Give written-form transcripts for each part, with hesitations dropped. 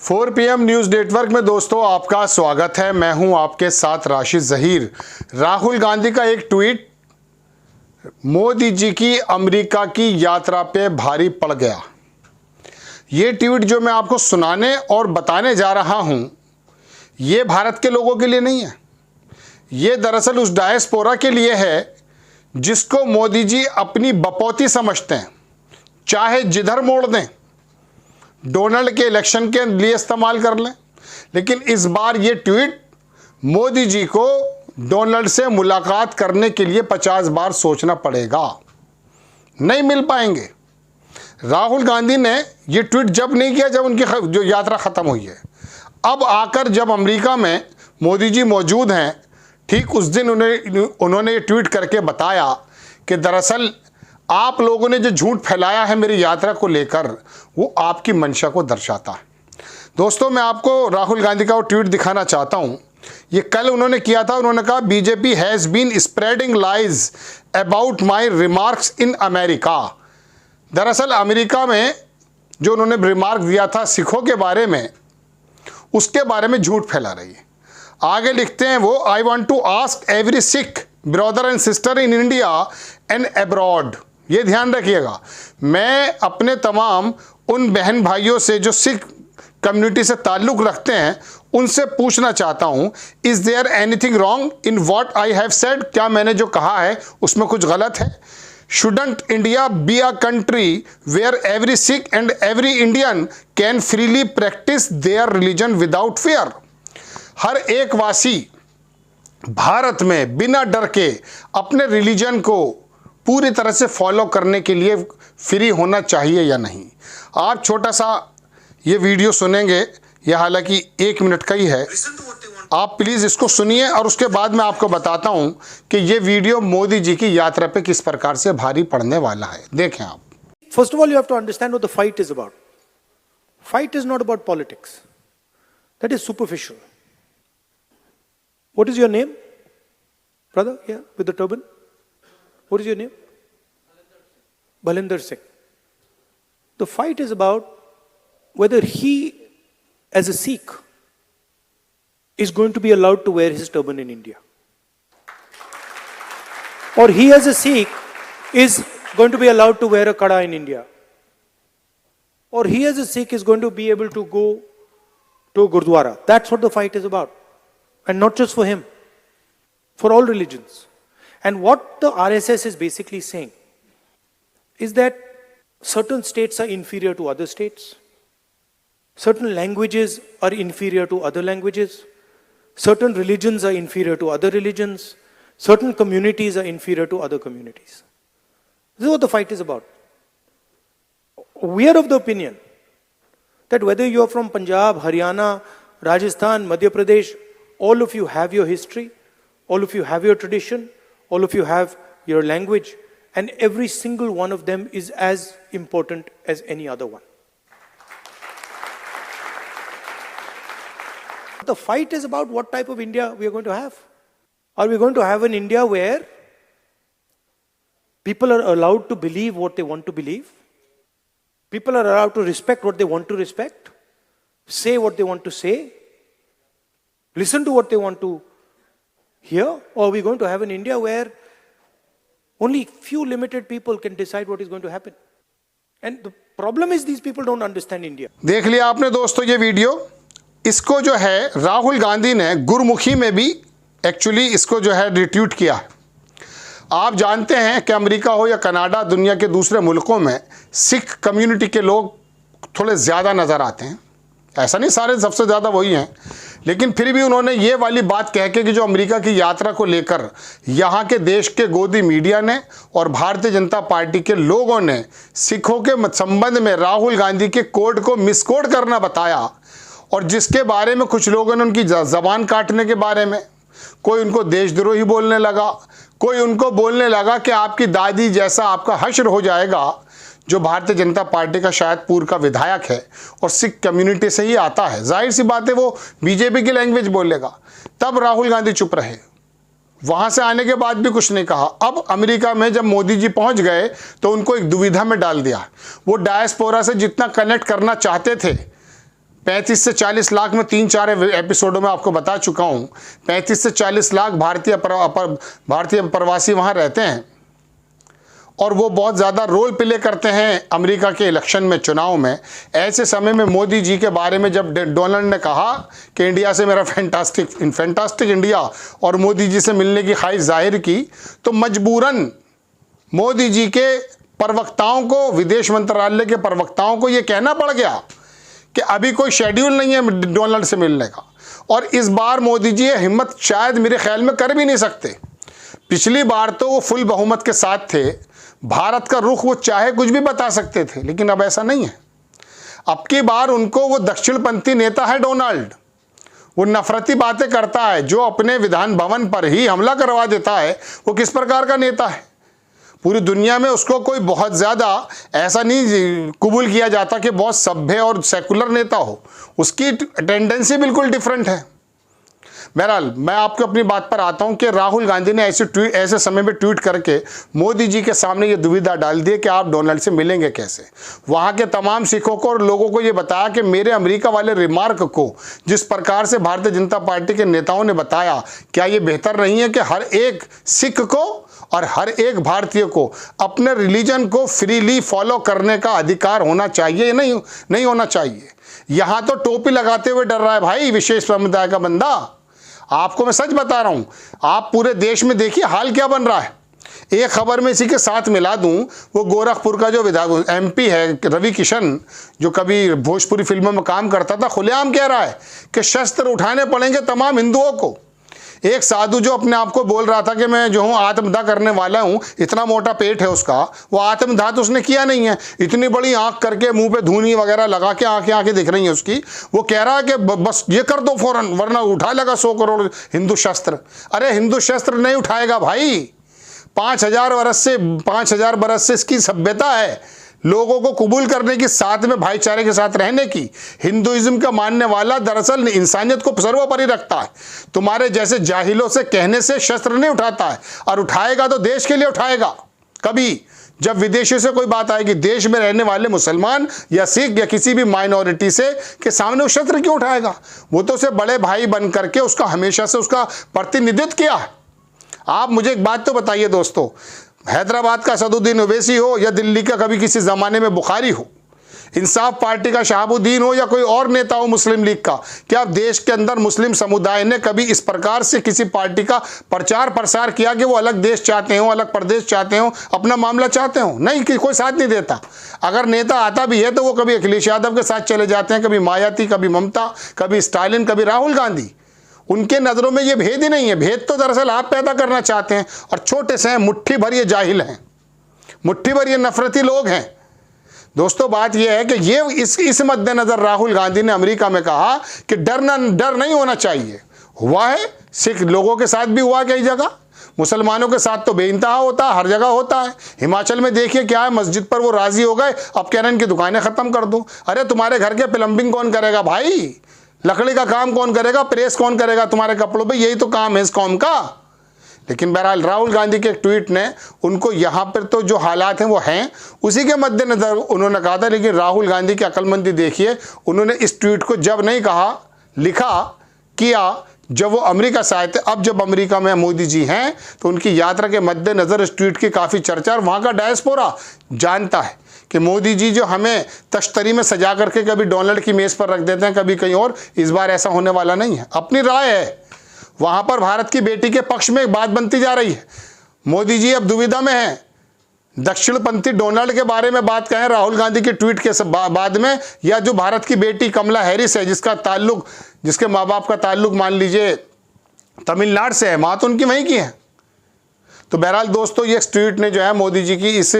4 PM news network में दोस्तों आपका स्वागत है। मैं हूं आपके साथ राशिद ज़हीर। राहुल गांधी का एक ट्वीट मोदी जी की अमेरिका की यात्रा पे भारी पड़ गया। ये ट्वीट जो मैं आपको सुनाने और बताने जा रहा हूं, ये भारत के लोगों के लिए नहीं है। ये दरअसल उस डायस्पोरा के लिए है जिसको मोदी जी अपनी बपौती समझते हैं, चाहे जिधर मोड़ दें, डोनाल्ड के इलेक्शन के लिए इस्तेमाल कर लें। लेकिन इस बार ये ट्वीट मोदी जी को डोनाल्ड से मुलाकात करने के लिए 50 बार सोचना पड़ेगा, नहीं मिल पाएंगे। राहुल गांधी ने ये ट्वीट जब नहीं किया जब उनकी जो यात्रा ख़त्म हुई है। अब आकर जब अमेरिका में मोदी जी मौजूद हैं, ठीक उस दिन उन्होंने ये ट्वीट करके बताया कि दरअसल आप लोगों ने जो झूठ फैलाया है मेरी यात्रा को लेकर, वो आपकी मंशा को दर्शाता है। दोस्तों, मैं आपको राहुल गांधी का वो ट्वीट दिखाना चाहता हूँ। ये कल उन्होंने किया था। उन्होंने कहा, BJP has been spreading lies about my remarks in America. दरअसल अमेरिका में जो उन्होंने रिमार्क दिया था सिखों के बारे में, उसके बारे में झूठ फैला रही है। आगे लिखते हैं वो, I want to ask every Sikh brother and sister in India and abroad. ये ध्यान रखिएगा, मैं अपने तमाम उन बहन भाइयों से जो सिख कम्युनिटी से ताल्लुक़ रखते हैं उनसे पूछना चाहता हूँ, is there anything wrong in what I have said? क्या मैंने जो कहा है उसमें कुछ गलत है? Shouldn't India be a country where every Sikh and every Indian can freely practice their religion without fear? हर एक वासी भारत में बिना डर के अपने रिलीजन को पूरी तरह से फॉलो करने के लिए फ्री होना चाहिए या नहीं? आप छोटा सा ये वीडियो सुनेंगे, यह हालांकि 1 मिनट का ही है। आप प्लीज़ इसको सुनिए और उसके बाद मैं आपको बताता हूं कि ये वीडियो मोदी जी की यात्रा पे किस प्रकार से भारी पड़ने वाला है। देखें आप। First of all, you have to understand what the fight is about. Fight is not about politics. That is superficial. What is your name? Brother, yeah, with the turban. What is your name? Balinder Singh. The fight is about whether he, as a Sikh, is going to be allowed to wear his turban in India. Or he, as a Sikh, is going to be allowed to wear a kada in India. Or he, as a Sikh, is going to be able to go to Gurdwara. That's what the fight is about. And not just for him, for all religions. And what the RSS is basically saying is that certain states are inferior to other states. Certain languages are inferior to other languages. Certain religions are inferior to other religions. Certain communities are inferior to other communities. This is what the fight is about. We are of the opinion that whether you are from Punjab, Haryana, Rajasthan, Madhya Pradesh, all of you have your history, all of you have your tradition, all of you have your language, and every single one of them is as important as any other one. The fight is about what type of India we are going to have. Are we going to have an India where people are allowed to believe what they want to believe? People are allowed to respect what they want to respect, say what they want to say, listen to what they want to hear? Or are we going to have an India where only few limited people can decide what is going to happen? And the problem is these people don't understand India. देख लिया आपने दोस्तों ये video. इसको जो है राहुल गांधी ने गुरमुखी में भी एक्चुअली इसको जो है रिट्वीट किया है। आप जानते हैं कि अमेरिका हो या कनाडा, दुनिया के दूसरे मुल्कों में सिख कम्युनिटी के लोग थोड़े ज़्यादा नज़र आते हैं। ऐसा नहीं सारे सबसे ज़्यादा वही हैं, लेकिन फिर भी उन्होंने ये वाली बात कह के कि जो अमेरिका की यात्रा को लेकर यहाँ के देश के गोदी मीडिया ने और भारतीय जनता पार्टी के लोगों ने सिखों के संबंध में राहुल गांधी के कोड को मिसकोड करना बताया, और जिसके बारे में कुछ लोगों ने उनकी ज़बान काटने के बारे में, कोई उनको देशद्रोही बोलने लगा, कोई उनको बोलने लगा कि आपकी दादी जैसा आपका हश्र हो जाएगा, जो भारतीय जनता पार्टी का शायद पूर्व का विधायक है और सिख कम्युनिटी से ही आता है। जाहिर सी बात है वो बीजेपी की लैंग्वेज बोलेगा। तब राहुल गांधी चुप रहे, वहाँ से आने के बाद भी कुछ नहीं कहा। अब अमेरिका में जब मोदी जी पहुँच गए तो उनको एक दुविधा में डाल दिया। वो डायस्पोरा से जितना कनेक्ट करना चाहते थे 35 से 40 लाख में 3-4 एपिसोडों में आपको बता चुका हूँ, 35 से 40 लाख भारतीय प्रवासी वहाँ रहते हैं और वो बहुत ज़्यादा रोल प्ले करते हैं अमेरिका के इलेक्शन में, चुनाव में। ऐसे समय में मोदी जी के बारे में जब डोनाल्ड ने कहा कि इंडिया से मेरा फैंटास्टिक इंडिया और मोदी जी से मिलने की ख्वाहिश जाहिर की, तो मजबूरन मोदी जी के प्रवक्ताओं को, विदेश मंत्रालय के प्रवक्ताओं को ये कहना पड़ गया कि अभी कोई शेड्यूल नहीं है डोनाल्ड से मिलने का। और इस बार मोदी जी ये हिम्मत शायद मेरे ख्याल में कर भी नहीं सकते। पिछली बार तो वो फुल बहुमत के साथ थे, भारत का रुख वो चाहे कुछ भी बता सकते थे, लेकिन अब ऐसा नहीं है। अब की बार उनको, वो दक्षिणपंथी नेता है डोनाल्ड, वो नफरती बातें करता है, जो अपने विधान भवन पर ही हमला करवा देता है, वो किस प्रकार का नेता है। पूरी दुनिया में उसको कोई बहुत ज़्यादा ऐसा नहीं कबूल किया जाता कि बहुत सभ्य और सेकुलर नेता हो, उसकी टेंडेंसी बिल्कुल डिफरेंट है। बहरहाल मैं आपको अपनी बात पर आता हूं कि राहुल गांधी ने ऐसे समय में ट्वीट करके मोदी जी के सामने ये दुविधा डाल दी कि आप डोनाल्ड से मिलेंगे कैसे। वहां के तमाम सिखों को और लोगों को ये बताया कि मेरे अमेरिका वाले रिमार्क को जिस प्रकार से भारतीय जनता पार्टी के नेताओं ने बताया, क्या ये बेहतर नहीं है कि हर एक सिख को और हर एक भारतीय को अपने रिलीजन को फ्रीली फॉलो करने का अधिकार होना चाहिए, नहीं होना चाहिए। यहां तो टोपी लगाते हुए डर रहा है भाई विशेष समुदाय का बंदा। आपको मैं सच बता रहा हूं, आप पूरे देश में देखिए हाल क्या बन रहा है। एक खबर में इसी के साथ मिला दूं, वो गोरखपुर का जो विधायक MP है रवि किशन, जो कभी भोजपुरी फिल्मों में काम करता था, खुलेआम कह रहा है कि शस्त्र उठाने पड़ेंगे तमाम हिंदुओं को। एक साधु जो अपने आप को बोल रहा था कि मैं जो हूँ आत्मदाह करने वाला हूँ, इतना मोटा पेट है उसका, वो आत्मदाह तो उसने किया नहीं है। इतनी बड़ी आंख करके मुंह पे धूनी वगैरह लगा के आंखें दिख रही हैं उसकी, वो कह रहा है कि बस ये कर दो फौरन, वरना उठा लेगा 100 करोड़ हिंदू शस्त्र। अरे हिंदू शस्त्र नहीं उठाएगा भाई। 5,000 बरस से इसकी सभ्यता है, लोगों को कबूल करने की, साथ में भाईचारे के साथ रहने की। हिंदुइज्म का मानने वाला दरअसल इंसानियत को सर्वोपरि रखता है। तुम्हारे जैसे जाहिलों से कहने से शस्त्र नहीं उठाता है, और उठाएगा तो देश के लिए उठाएगा। कभी जब विदेशियों से कोई बात आएगी, देश में रहने वाले मुसलमान या सिख या किसी भी माइनॉरिटी से के सामने वो शस्त्र क्यों उठाएगा? वो तो उसे बड़े भाई बन करके उसका हमेशा से उसका प्रतिनिधित्व किया है। आप मुझे एक बात तो बताइए दोस्तों, हैदराबाद का सदुद्दीन ओवैसी हो या दिल्ली का कभी किसी ज़माने में बुखारी हो, इंसाफ पार्टी का शहाबुद्दीन हो या कोई और नेता हो मुस्लिम लीग का, क्या देश के अंदर मुस्लिम समुदाय ने कभी इस प्रकार से किसी पार्टी का प्रचार प्रसार किया कि वो अलग देश चाहते हो, अलग प्रदेश चाहते हो, अपना मामला चाहते हो? नहीं, कि कोई साथ नहीं देता। अगर नेता आता भी है तो वो कभी अखिलेश यादव के साथ चले जाते हैं, कभी मायावती, कभी ममता, कभी स्टालिन, कभी राहुल गांधी। उनके नज़रों में ये भेद ही नहीं है। भेद तो दरअसल आप पैदा करना चाहते हैं, और छोटे से हैं, मुट्ठी भर ये जाहिल हैं, मुट्ठी भर ये नफरती लोग हैं। दोस्तों बात यह है कि ये इस मद्देनज़र राहुल गांधी ने अमेरिका में कहा कि डर नहीं होना चाहिए। हुआ है, सिख लोगों के साथ भी हुआ कई जगह, मुसलमानों के साथ तो बेइंतहा होता है, हर जगह होता है। हिमाचल में देखिए क्या है, मस्जिद पर वो राजी हो गए, अब कह रहे हैं इनकी दुकानें ख़त्म कर दो। अरे तुम्हारे घर के प्लम्बिंग कौन करेगा भाई? लकड़ी का काम कौन करेगा? प्रेस कौन करेगा तुम्हारे कपड़ों पे? यही तो काम है इस कौम का। लेकिन बहरहाल राहुल गांधी के एक ट्वीट ने उनको यहाँ पर तो जो हालात हैं वो हैं, उसी के मद्देनज़र उन्होंने कहा था। लेकिन राहुल गांधी की अक्लमंदी देखिए, उन्होंने इस ट्वीट को जब नहीं कहा, लिखा, किया जब वो अमेरिका से आए थे। अब जब अमेरिका में मोदी जी हैं तो उनकी यात्रा के मद्देनज़र इस ट्वीट की काफ़ी चर्चा, और वहाँ का डायस्पोरा जानता है कि मोदी जी जो हमें तश्तरी में सजा करके कभी डोनाल्ड की मेज़ पर रख देते हैं, कभी कहीं और, इस बार ऐसा होने वाला नहीं है। अपनी राय है, वहाँ पर भारत की बेटी के पक्ष में एक बात बनती जा रही है। मोदी जी अब दुविधा में हैं, दक्षिणपंथी डोनाल्ड के बारे में बात कहें राहुल गांधी के ट्वीट के बाद में, या जो भारत की बेटी कमला हैरिस है, जिसके माँ बाप का ताल्लुक मान लीजिए तमिलनाडु से है, माँ तो उनकी वहीं की है। तो बहरहाल दोस्तों ये ट्वीट ने जो है मोदी जी की इस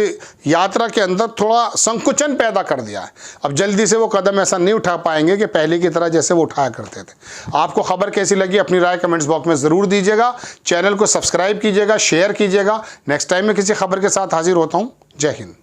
यात्रा के अंदर थोड़ा संकुचन पैदा कर दिया है। अब जल्दी से वो कदम ऐसा नहीं उठा पाएंगे कि पहले की तरह जैसे वो उठाया करते थे। आपको खबर कैसी लगी अपनी राय कमेंट्स बॉक्स में ज़रूर दीजिएगा। चैनल को सब्सक्राइब कीजिएगा, शेयर कीजिएगा। नेक्स्ट टाइम मैं किसी खबर के साथ हाजिर होता हूँ। जय हिंद।